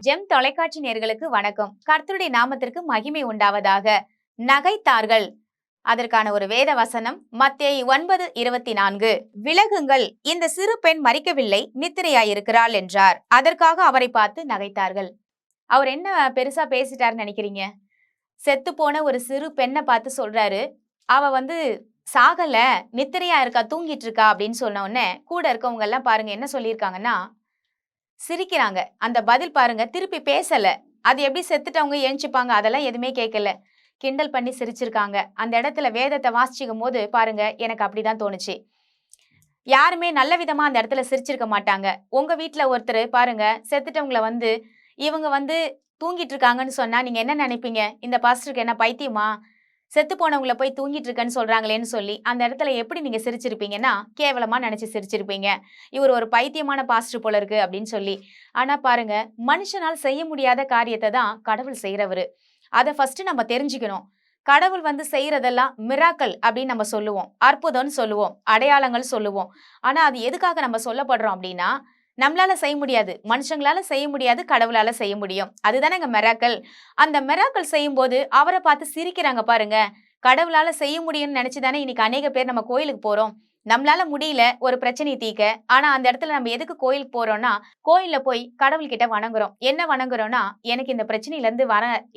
GeM தொலைக்காட்சி நேயர்களுக்கு வணக்கம். கர்த்தருடைய நாமத்திற்கு மகிமை உண்டாவதாக. நகைத்தார்கள். அதற்கான ஒரு வேத வசனம் மத்தேயு 9:24. விலகுங்கள், இந்த சிறு பெண் மரிக்கவில்லை, நித்திரையாயிருக்கிறாள் என்றார். அதற்காக அவரை பார்த்து நகைத்தார்கள். அவர் என்ன பெருசா பேசிட்டாருன்னு நினைக்கிறீங்க? செத்து போன ஒரு சிறு பெண்ணை பார்த்து சொல்றாரு, அவ சாகல, நித்திரையா இருக்கா, தூங்கிட்டு இருக்கா அப்படின்னு சொன்ன உடனே கூட இருக்கவங்க எல்லாம் பாருங்க என்ன சொல்லியிருக்காங்கன்னா, சிரிக்கிறாங்க. அந்த பதில் பாருங்க, திருப்பி பேசல. அது எப்படி செத்துட்டவங்க எழுந்துப்பாங்க, அதெல்லாம் எதுவுமே கேட்கல. கிண்டல் பண்ணி சிரிச்சிருக்காங்க. அந்த இடத்துல வேதத்தை வாசிச்சுக்கும் போது பாருங்க, எனக்கு அப்படிதான் தோணுச்சு. யாருமே நல்ல விதமா அந்த இடத்துல சிரிச்சிருக்க மாட்டாங்க. உங்க வீட்டுல ஒருத்தர் பாருங்க, செத்துட்டவங்கள இவங்க தூங்கிட்டு இருக்காங்கன்னு சொன்னா நீங்க என்ன நினைப்பீங்க? இந்த பாஸ்டருக்கு என்ன பைத்தியமா? செத்து போனவங்களை போய் தூங்கிட்டு இருக்கேன்னு சொல்றாங்களேன்னு சொல்லி அந்த இடத்துல எப்படி நீங்க சிரிச்சிருப்பீங்கன்னா, கேவலமா நினைச்சு சிரிச்சிருப்பீங்க. இவர் ஒரு பைத்தியமான பாஸ்டர் போல இருக்கு அப்படின்னு சொல்லி. ஆனா பாருங்க, மனுஷனால் செய்ய முடியாத காரியத்தை தான் கடவுள் செய்யறவரு. அதை ஃபர்ஸ்ட் நம்ம தெரிஞ்சுக்கணும். கடவுள் செய்யறதெல்லாம் மிராக்கல் அப்படின்னு நம்ம சொல்லுவோம், அற்புதம்னு சொல்லுவோம், அடையாளங்கள் சொல்லுவோம். ஆனா அது எதுக்காக நம்ம சொல்லப்படுறோம் அப்படின்னா, நம்மளால செய்ய முடியாது, மனுஷங்களால செய்ய முடியாது, கடவுளால செய்ய முடியும். அதுதானே மிராக்கல். அந்த மிராக்கல் செய்யும் போது அவரை பார்த்து சிரிக்கிறாங்க பாருங்க. கடவுளால செய்ய முடியும்னு நினைச்சுதானே இன்னைக்கு அநேக பேர் நம்ம கோயிலுக்கு போறோம். நம்மளால முடியல ஒரு பிரச்சனையை தீர்க்க. ஆனா அந்த இடத்துல நம்ம எதுக்கு கோயிலுக்கு போறோம்னா, கோயில்ல போய் கடவுள்கிட்ட வணங்குறோம். என்ன வணங்குறோம்னா, எனக்கு இந்த பிரச்சனையில இருந்து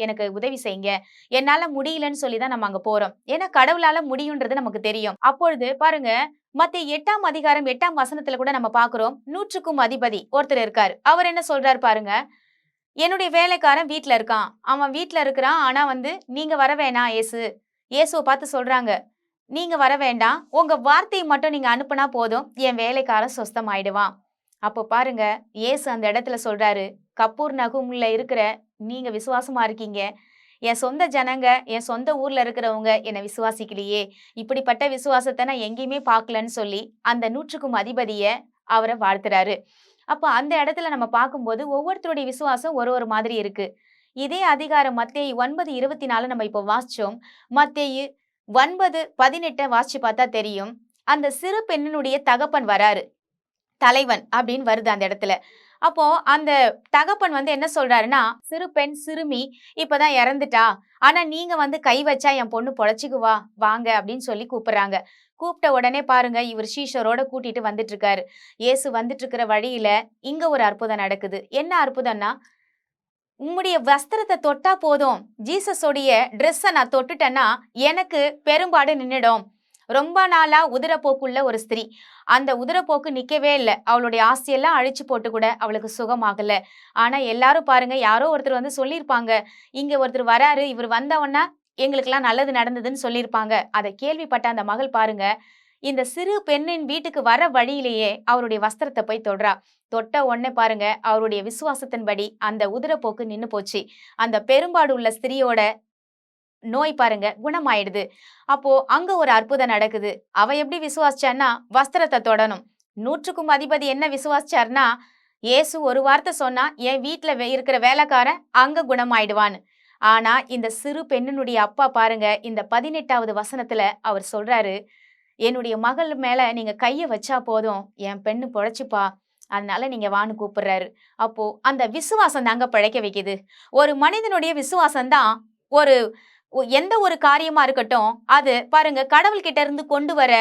எனக்கு உதவி செய்யுங்க, என்னால முடியலன்னு சொல்லிதான் நம்ம அங்க போறோம். ஏன்னா கடவுளால முடியும்ன்றது நமக்கு தெரியும். அப்பொழுது பாருங்க, மத்தேயு 8ஆம் அதிகாரம் 8ஆம் வசனத்துல கூட நம்ம பாக்குறோம். 100க்கும் அதிபதி ஒருத்தர் இருக்காரு. அவர் என்ன சொல்றாரு பாருங்க, என்னுடைய வேலைக்காரன் வீட்டுல இருக்கான், அவன் வீட்டுல இருக்கிறான். ஆனா நீங்க வர வேணாம். இயேசுவை பார்த்து சொல்றாங்க, நீங்க வர வேண்டாம், உங்க வார்த்தையை மட்டும் நீங்க அனுப்புனா போதும், என் வேலைக்காரன் சொஸ்தமாயிடுவான். அப்போ பாருங்க, இயேசு அந்த இடத்துல சொல்றாரு, கப்பூர் நகும்ல இருக்கிற நீங்க விசுவாசமா இருக்கீங்க, என் சொந்த ஜனங்க, என் சொந்த ஊர்ல இருக்கிறவங்க என்னை விசுவாசிக்கலையே, இப்படிப்பட்ட விசுவாசத்தை நான் எங்கேயுமே பார்க்கலன்னு சொல்லி அந்த 100க்கும் அதிபதிய அவரை வாழ்த்துறாரு. அப்போ அந்த இடத்துல நம்ம பார்க்கும்போது ஒவ்வொருத்தருடைய விசுவாசம் ஒரு ஒரு மாதிரி இருக்கு. இதே அதிகாரம் மத்தேயு 9:24 நம்ம இப்போ வாசிச்சோம். மத்தேயு 9:18 வாசிச்சு பார்த்தா தெரியும். அந்த சிறு பெண்ணினுடைய தகப்பன் வராரு, தலைவன் அப்படின்னு வருது அந்த இடத்துல. அப்போ அந்த தகப்பன் என்ன சொல்றாருன்னா, சிறு பெண் சிறுமி இப்பதான் இறந்துட்டா, ஆனா நீங்க கை வச்சா என் பொண்ணு பொழைச்சுக்குவா, வாங்க அப்படின்னு சொல்லி கூப்பிடுறாங்க. கூப்பிட்ட உடனே பாருங்க, இவர் சீஷரோட கூட்டிட்டு வந்துட்டு இருக்காரு. இயேசு வந்துட்டு இருக்கிற வழியில இங்க ஒரு அற்புதம் நடக்குது. என்ன அற்புதம்னா, உம்முடைய வஸ்திரத்தை தொட்டா போதும், ஜீசஸோடைய ட்ரெஸ்ஸை நான் தொட்டுட்டேன்னா எனக்கு பெரும்பாடு நின்னுடும். ரொம்ப நாளா உதிரப்போக்குள்ள ஒரு ஸ்திரீ, அந்த உதிரப்போக்கு நிக்கவே இல்லை. அவளுடைய ஆஸ்தியெல்லாம் அழிச்சு போட்டு கூட அவளுக்கு சுகமாகல. ஆனா எல்லாரும் பாருங்க, யாரோ ஒருத்தர் சொல்லியிருப்பாங்க, இங்க ஒருத்தர் வராரு, இவர் வந்தவொன்னா எங்களுக்கெல்லாம் நல்லது நடந்ததுன்னு சொல்லியிருப்பாங்க. அதை கேள்விப்பட்ட அந்த மகள் பாருங்க, இந்த சிறு பெண்ணின் வீட்டுக்கு வர வழியிலேயே அவருடைய வஸ்திரத்தை போய் தொடுறா. தொட்ட உடனே பாருங்க, அவருடைய விசுவாசத்தின்படி அந்த உதிரப்போக்கு நின்னு போச்சு. அந்த பெரும்பாடு உள்ள ஸ்திரியோட நோய் பாருங்க குணமாயிடுது. அப்போ அங்க ஒரு அற்புதம் நடக்குது. அவ எப்படி விசுவாசிச்சான்னா, வஸ்திரத்தை தொடணும். 100க்கும் அதிபதி என்ன விசுவாசிச்சார்னா, இயேசு ஒரு வார்த்தை சொன்னா என் வீட்டுல இருக்கிற வேலைக்காரன் அங்க குணமாயிடுவான்னு. ஆனா இந்த சிறு பெண்ணினுடைய அப்பா பாருங்க, இந்த 18வது வசனத்துல அவர் சொல்றாரு, என்னுடைய மகள் மேல நீங்க கைய வச்சா போதும், என் பெண்ணு பொழைச்சுப்பா, அதனால நீங்க வான்னு கூப்பிடுறாரு. அப்போ அந்த விசுவாசம் தாங்க பிழைக்க வைக்குது. ஒரு மனிதனுடைய விசுவாசம் தான் ஒரு எந்த ஒரு காரியமா இருக்கட்டும், அது பாருங்க கடவுள் கிட்ட இருந்து கொண்டு வர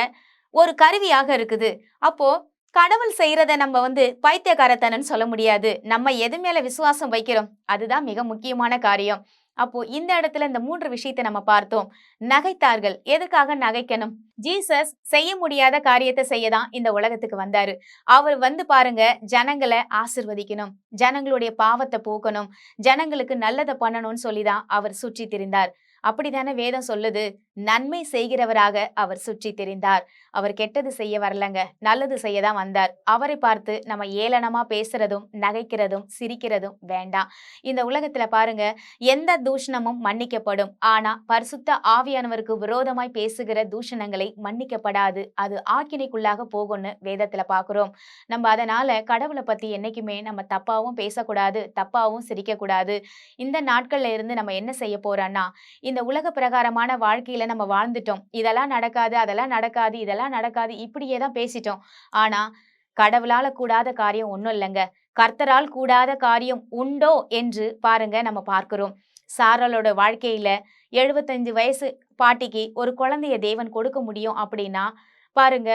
ஒரு கருவியாக இருக்குது. அப்போ கடவுள் செய்யறத நம்ம பைத்தியக்காரத்தனன்னு சொல்ல முடியாது. நம்ம எது மேல விசுவாசம் வைக்கிறோம், அதுதான் மிக முக்கியமான காரியம். அப்போ இந்த இடத்துல இந்த 3 விஷயத்தை நம்ம பார்த்தோம். நகைத்தார்கள். எதுக்காக நகைக்கணும்? ஜீசஸ் செய்ய முடியாத காரியத்தை செய்யதான் இந்த உலகத்துக்கு வந்தாரு. அவர் பாருங்க, ஜனங்களை ஆசிர்வதிக்கணும், ஜனங்களுடைய பாவத்தை போக்கணும், ஜனங்களுக்கு நல்லதை பண்ணணும்னு சொல்லிதான் அவர் சுற்றி திரிந்தார். அப்படித்தானே வேதம் சொல்லுது, நன்மை செய்கிறவராக அவர் சுற்றி திரிந்தார். அவர் கெட்டது செய்ய வரலங்க, நல்லது செய்யதான் வந்தார். அவரை பார்த்து நம்ம ஏளனமா பேசுறதும் நகைக்கிறதும் சிரிக்கிறதும் வேண்டாம். இந்த உலகத்துல பாருங்க, எந்த தூஷணமும் மன்னிக்கப்படும், ஆனா பரிசுத்த ஆவியானவருக்கு விரோதமாய் பேசுகிற தூஷணங்களை மன்னிக்கப்படாது, அது ஆக்கினைக்குள்ளாக போகும்னு வேதத்துல பாக்குறோம். நம்ம அதனால கடவுளை பத்தி என்னைக்குமே நம்ம தப்பாவும் பேசக்கூடாது, தப்பாவும் சிரிக்க கூடாது. இந்த நாட்கள்ல இருந்து நம்ம என்ன செய்ய போறோம்னா, இந்த உலக பிரகாரமான வாழ்க்கையில நம்ம வாழ்ந்துட்டோம். இதெல்லாம் நடக்காது, அதெல்லாம் நடக்காது, இதெல்லாம் நடக்காது, இப்படியே தான் பேசிட்டோம். ஆனா கடவுளால கூடாத காரியம் ஒண்ணும் இல்லைங்க. கர்த்தரால் கூடாத காரியம் உண்டோ என்று பாருங்க நம்ம பார்க்கிறோம். சாராளோட வாழ்க்கையில 75 வயசு பாட்டிக்கு ஒரு குழந்தைய தேவன் கொடுக்க முடியும் அப்படின்னா பாருங்க,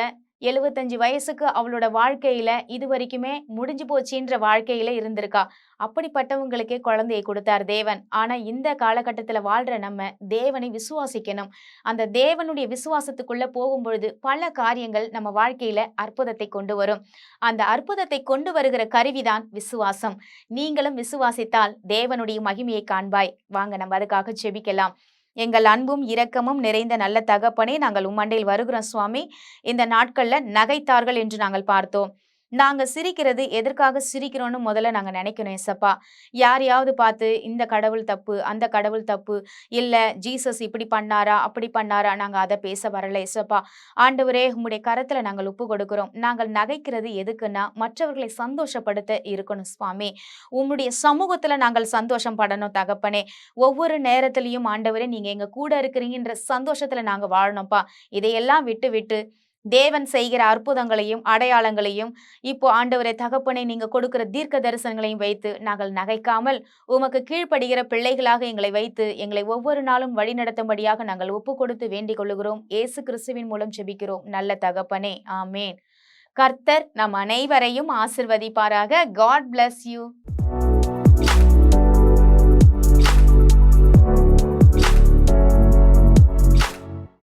75 வயசுக்கு அவளோட வாழ்க்கையில இதுவரைக்குமே முடிஞ்சு போச்சுன்ற வாழ்க்கையில இருந்திருக்கா. அப்படிப்பட்டவங்களுக்கே குழந்தையை கொடுத்தார் தேவன். ஆனா இந்த காலகட்டத்துல வாழ்ற நம்ம தேவனை விசுவாசிக்கணும். அந்த தேவனுடைய விசுவாசத்துக்குள்ள போகும்பொழுது பல காரியங்கள் நம்ம வாழ்க்கையில அற்புதத்தை கொண்டு வரும். அந்த அற்புதத்தை கொண்டு வருகிற கருவிதான் விசுவாசம். நீங்களும் விசுவாசித்தால் தேவனுடைய மகிமையை காண்பாய். வாங்க நம்ம அதுக்காக ஜெபிக்கலாம். எங்கள் அன்பும் இரக்கமும் நிறைந்த நல்ல தகப்பனே, நாங்கள் உம்மண்டையில் வருகிறோம் சுவாமி. இந்த நாட்கள்ல நகைத்தார்கள் என்று நாங்கள் பார்த்தோம். நாங்க சிரிக்கிறது எதற்காக சிரிக்கிறோம்னு முதல்ல நாங்க நினைக்கணும் ஏசப்பா. யாரையாவது பார்த்து இந்த கடவுள் தப்பு, அந்த கடவுள் தப்பு, இல்ல ஜீசஸ் இப்படி பண்ணாரா, அப்படி பண்ணாரா, நாங்க அதை பேச வரல ஏசப்பா. ஆண்டவரே, உம்முடைய கரத்துல நாங்கள் ஒப்பு கொடுக்கிறோம். நாங்கள் நகைக்கிறது எதுக்குன்னா மற்றவர்களை சந்தோஷப்படுத்த இருக்கணும் சுவாமி. உம்முடைய சமூகத்துல நாங்கள் சந்தோஷம் படணும் தகப்பனே. ஒவ்வொரு நேரத்திலையும் ஆண்டவரே, நீங்க எங்க கூட இருக்கிறீங்கன்ற சந்தோஷத்துல நாங்க வாழணும்ப்பா. இதையெல்லாம் விட்டு விட்டு தேவன் செய்கிற அற்புதங்களையும் அடையாளங்களையும் இப்போ ஆண்டவரே தகப்பனே, நீங்க கொடுக்கிற தீர்க்க தரிசனங்களையும் வைத்து நாங்கள் நகைக்காமல் உமக்கு கீழ்ப்படுகிற பிள்ளைகளாக எங்களை வைத்து எங்களை ஒவ்வொரு நாளும் வழிநடத்தும்படியாக நாங்கள் ஒப்பு கொடுத்து வேண்டிக் கொள்ளுகிறோம். இயேசு கிறிஸ்துவின் மூலம் ஜெபிக்கிறோம் நல்ல தகப்பனே, ஆமேன். கர்த்தர் நம் அனைவரையும் ஆசிர்வதிப்பாராக. God bless you.